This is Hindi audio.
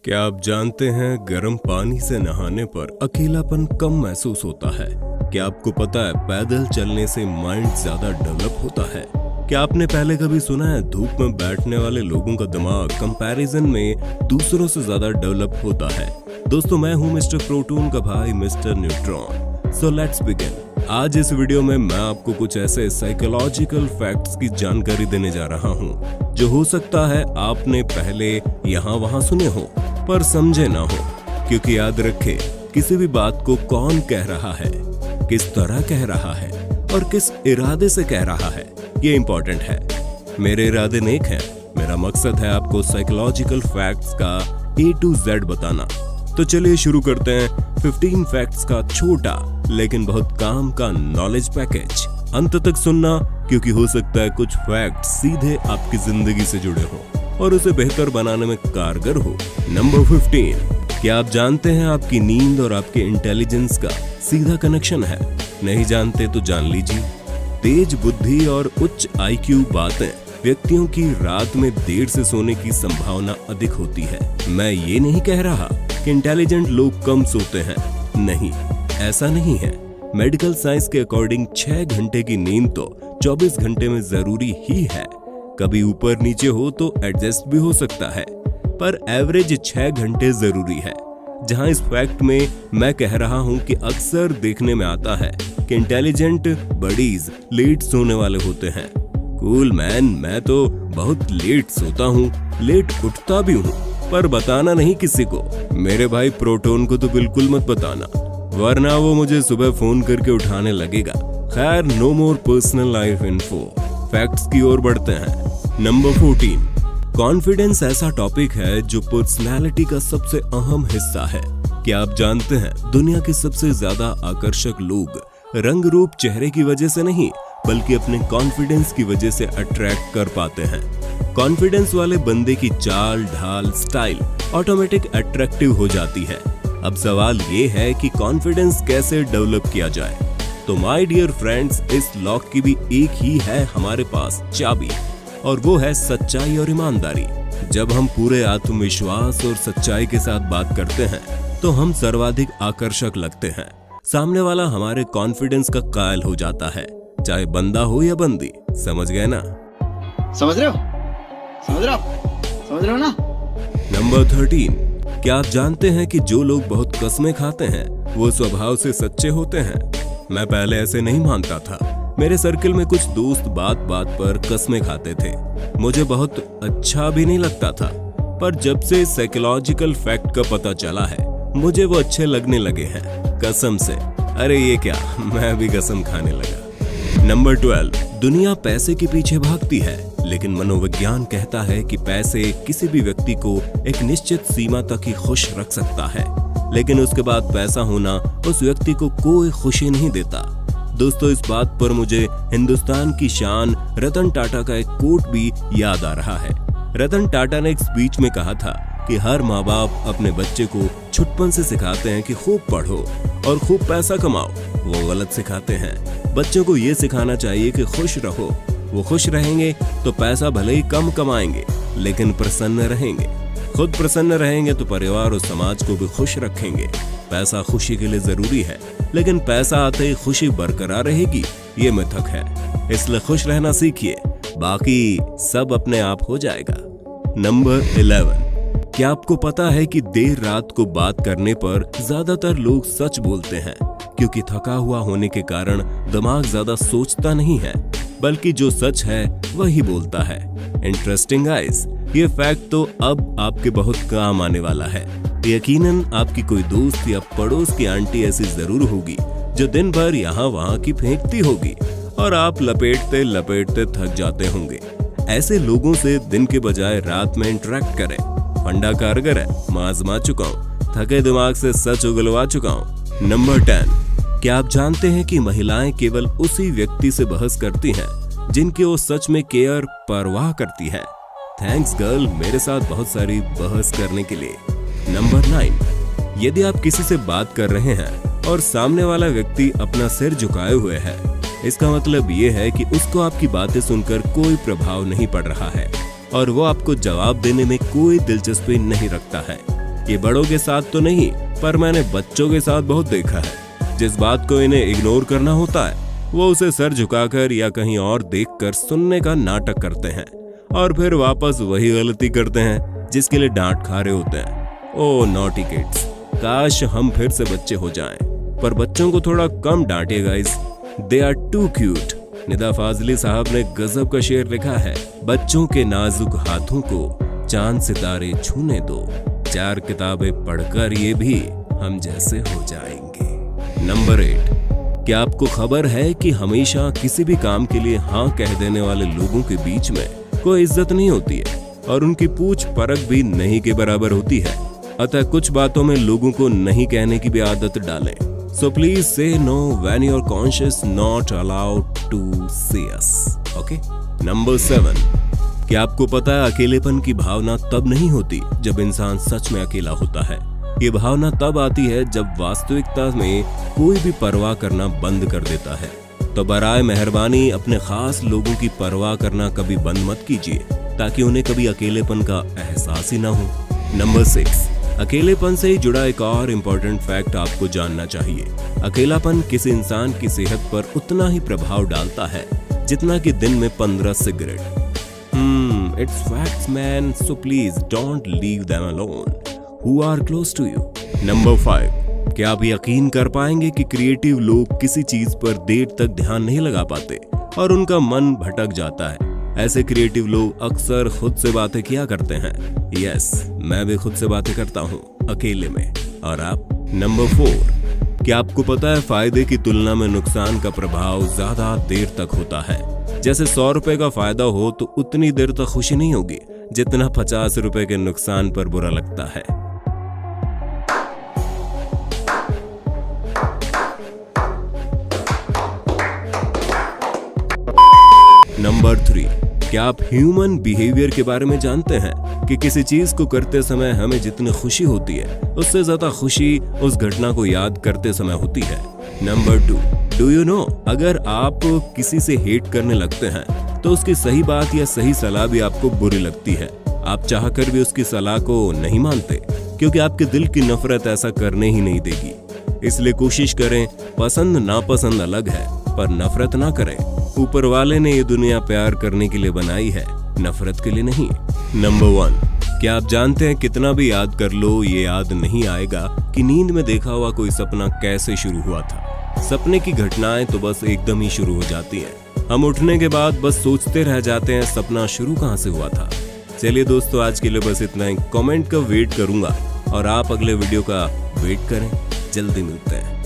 क्या आप जानते हैं गर्म पानी से नहाने पर अकेलापन कम महसूस होता है। क्या आपको पता है पैदल चलने से माइंड ज्यादा डेवलप होता है। क्या आपने पहले कभी सुना है धूप में बैठने वाले लोगों का दिमाग कंपैरिजन में दूसरों से ज्यादा डेवलप होता है। दोस्तों, मैं हूं मिस्टर प्रोटून का भाई mister neutron. So let's begin. आज इस वीडियो में मैं आपको कुछ ऐसे साइकोलॉजिकल फैक्ट्स की जानकारी देने जा रहा हूं जो हो सकता है आपने पहले यहाँ वहाँ सुने हो पर समझे ना हो। क्योंकि याद रखे, किसी भी बात को कौन कह रहा है, किस तरह कह रहा है और किस इरादे से कह रहा है, ये इंपॉर्टेंट है। मेरे इरादे नेक हैं। मेरा मकसद है आपको साइकोलॉजिकल फैक्ट्स का A to Z बताना। तो चलिए शुरू करते हैं 15 फैक्ट्स का छोटा लेकिन बहुत काम का नॉलेज पैकेज। अंत तक सुनना, क्योंकि हो सकता है कुछ फैक्ट सीधे आपकी जिंदगी से जुड़े हो और उसे बेहतर बनाने में कारगर हो। नंबर 15। क्या आप जानते हैं आपकी नींद और आपके इंटेलिजेंस का सीधा कनेक्शन है? नहीं जानते तो जान लीजिए। तेज बुद्धि और उच्च IQ बातें व्यक्तियों की रात में देर से सोने की संभावना अधिक होती है। मैं ये नहीं कह रहा कि इंटेलिजेंट लोग कम सोते हैं, नहीं, ऐसा नहीं है। मेडिकल साइंस के अकॉर्डिंग 6 घंटे की नींद तो 24 घंटे में जरूरी ही है। कभी ऊपर नीचे हो तो एडजस्ट भी हो सकता है, पर एवरेज 6 घंटे जरूरी है। जहां इस फैक्ट में मैं कह रहा हूं कि अक्सर देखने में आता है कि इंटेलिजेंट बडीज लेट सोने वाले होते हैं। कूल मैन, मैं तो बहुत लेट सोता हूँ, लेट उठता भी हूँ, पर बताना नहीं किसी को। मेरे भाई प्रोटोन को तो बिल्कुल मत बताना, वरना वो मुझे सुबह फोन करके उठाने लगेगा। खैर, no more personal life info. Facts की ओर बढ़ते हैं। नंबर 14। कॉन्फिडेंस ऐसा टॉपिक है जो पर्सनालिटी का सबसे अहम हिस्सा है। क्या आप जानते हैं दुनिया के सबसे ज्यादा आकर्षक लोग रंग रूप चेहरे की वजह से नहीं बल्कि अपने कॉन्फिडेंस की वजह से अट्रैक्ट कर पाते हैं। कॉन्फिडेंस वाले बंदे की चाल ढाल स्टाइल ऑटोमेटिक अट्रैक्टिव हो जाती है। अब सवाल ये है कि कॉन्फिडेंस कैसे डेवलप किया जाए। तो माय डियर फ्रेंड्स, इस लॉक की भी एक ही है हमारे पास चाबी, और वो है सच्चाई और ईमानदारी। जब हम पूरे आत्मविश्वास और सच्चाई के साथ बात करते हैं तो हम सर्वाधिक आकर्षक लगते हैं। सामने वाला हमारे कॉन्फिडेंस का कायल हो जाता है, चाहे बंदा हो या बंदी। समझ गए ना? समझ रहे हो? समझ रहे हो ना? नंबर 13। क्या आप जानते हैं कि जो लोग बहुत कस्में खाते हैं वो स्वभाव से सच्चे होते हैं? मैं पहले ऐसे नहीं मानता था। मेरे सर्कल में कुछ दोस्त बात बात पर कस्में खाते थे। मुझे बहुत अच्छा भी नहीं लगता था, पर जब से साइकोलॉजिकल फैक्ट का पता चला है मुझे वो अच्छे लगने लगे हैं, कसम से। अरे ये क्या, मैं भी कसम खाने लगा। नंबर 12। दुनिया पैसे के पीछे भागती है, लेकिन मनोविज्ञान कहता है कि पैसे किसी भी व्यक्ति को एक निश्चित सीमा तक ही खुश रख सकता है, लेकिन उसके बाद पैसा होना उस व्यक्ति को कोई खुशी नहीं देता। दोस्तों, इस बात पर मुझे हिंदुस्तान की शान रतन टाटा का एक कोट भी याद आ रहा है। रतन टाटा ने एक स्पीच में कहा था कि हर माँ बाप अपने बच्चे को छुटपन से सिखाते हैं कि खूब पढ़ो और खूब पैसा कमाओ। वो गलत सिखाते हैं। बच्चों को ये सिखाना चाहिए कि खुश रहो। वो खुश रहेंगे तो पैसा भले ही कम कमाएंगे, लेकिन प्रसन्न रहेंगे। खुद प्रसन्न रहेंगे तो परिवार और समाज को भी खुश रखेंगे। पैसा खुशी के लिए जरूरी है, लेकिन पैसा आते ही खुशी बरकरार रहेगी, ये मिथक है। इसलिए खुश रहना सीखिए, बाकी सब अपने आप हो जाएगा। नंबर 11। क्या आपको पता है कि देर रात को बात करने पर ज्यादातर लोग सच बोलते हैं, क्योंकि थका हुआ होने के कारण दिमाग ज्यादा सोचता नहीं है, बल्कि जो सच है वही बोलता है। इंटरेस्टिंग गाइस, ये फैक्ट तो अब आपके बहुत काम आने वाला है। यकीनन आपकी कोई दोस्त या पड़ोस की आंटी ऐसी जरूर होगी जो दिन भर यहाँ वहाँ की फेंकती होगी और आप लपेटते लपेटते थक जाते होंगे। ऐसे लोगों से दिन के बजाय रात में इंटरेक्ट करें। फंडा कारगर है, मैं आजमा चुका हूँ, थके दिमाग से सच उगलवा चुका हूँ। नंबर 10। क्या आप जानते हैं कि महिलाएं केवल उसी व्यक्ति से बहस करती हैं जिनकी वो सच में केयर परवाह करती है? थैंक्स गर्ल, मेरे साथ बहुत सारी बहस करने के लिए। नंबर 9। यदि आप किसी से बात कर रहे हैं और सामने वाला व्यक्ति अपना सिर झुकाए हुए है, इसका मतलब ये है कि उसको आपकी बातें सुनकर कोई प्रभाव नहीं पड़ रहा है और वो आपको जवाब देने में कोई दिलचस्पी नहीं रखता है। ये बड़ों के साथ तो नहीं, पर मैंने बच्चों के साथ बहुत देखा है। जिस बात को इन्हें इग्नोर करना होता है वो उसे सर झुकाकर या कहीं और देखकर सुनने का नाटक करते हैं और फिर वापस वही गलती करते हैं जिसके लिए डांट खा रहे होते हैं। ओ नॉटी किड्स, काश हम फिर से बच्चे हो जाएं, पर बच्चों को थोड़ा कम डांटिए guys, they are too cute. Nida Fazli साहब ने गजब का शेर लिखा है, बच्चों के नाजुक हाथों को चांद सितारे छूने दो, 4 किताबें पढ़कर ये भी हम जैसे हो जाएंगे। नंबर 8, क्या आपको खबर है कि हमेशा किसी भी काम के लिए हाँ कह देने वाले लोगों के बीच में कोई इज्जत नहीं होती है और उनकी पूछ परख भी नहीं के बराबर होती है। अतः कुछ बातों में लोगों को नहीं कहने की भी आदत डालें। So please say no when your conscience not allowed to say yes. Okay? Number 7. क्या आपको पता है अकेलेपन की भावना तब नहीं होती जब इंसान सच में अकेला होता है। ये भावना तब आती है जब वास्तविकता में कोई भी परवाह करना बंद कर देता है। तो बराए मेहरबानी अपने खास लोगों की परवाह करना कभी बंद मत कीजिए ताकि उन्हें कभी अकेलेपन का एहसास ही ना हो। नंबर 6. अकेलेपन से ही जुड़ा एक और इम्पोर्टेंट फैक्ट आपको जानना चाहिए। अकेलापन किसी इंसान की सेहत पर उतना ही प्रभाव डालता है जितना कि दिन में 15 cigarette. It's facts man, so please don't leave them alone who are close to you. Number 5. क्या आप यकीन कर पाएंगे कि क्रिएटिव लोग किसी चीज पर देर तक ध्यान नहीं लगा पाते और उनका मन भटक जाता है। ऐसे क्रिएटिव लोग अक्सर खुद से बातें किया करते हैं। यस, मैं भी खुद से बातें करता हूँ अकेले में। और आप? नंबर 4. क्या आपको पता है फायदे की तुलना में नुकसान का प्रभाव ज्यादा देर तक होता है। जैसे 100 रुपए का फायदा हो तो उतनी देर तक खुशी नहीं होगी जितना 50 रुपए के नुकसान पर बुरा लगता है। नंबर 3. क्या आप ह्यूमन बिहेवियर के बारे में जानते हैं कि किसी चीज को करते समय हमें जितनी खुशी होती है उससे ज्यादा खुशी उस घटना को याद करते समय होती है। नंबर 2. डू यू नो, अगर आप किसी से हेट करने लगते हैं तो उसकी सही बात या सही सलाह भी आपको बुरी लगती है। आप चाहकर भी उसकी सलाह को नहीं मानते क्योंकि आपके दिल की नफरत ऐसा करने ही नहीं देगी। इसलिए कोशिश करें, पसंद नापसंद अलग है पर नफरत ना करें। ऊपर वाले ने ये दुनिया प्यार करने के लिए बनाई है, नफरत के लिए नहीं। नंबर 1. क्या आप जानते हैं कितना भी याद कर लो ये याद नहीं आएगा कि नींद में देखा हुआ कोई सपना कैसे शुरू हुआ था। सपने की घटनाएं तो बस एकदम ही शुरू हो जाती हैं। हम उठने के बाद बस सोचते रह जाते हैं सपना शुरू कहां से हुआ था। चलिए दोस्तों, आज के लिए बस इतना ही। कमेंट का वेट करूंगा और आप अगले वीडियो का वेट करें। जल्दी मिलते हैं।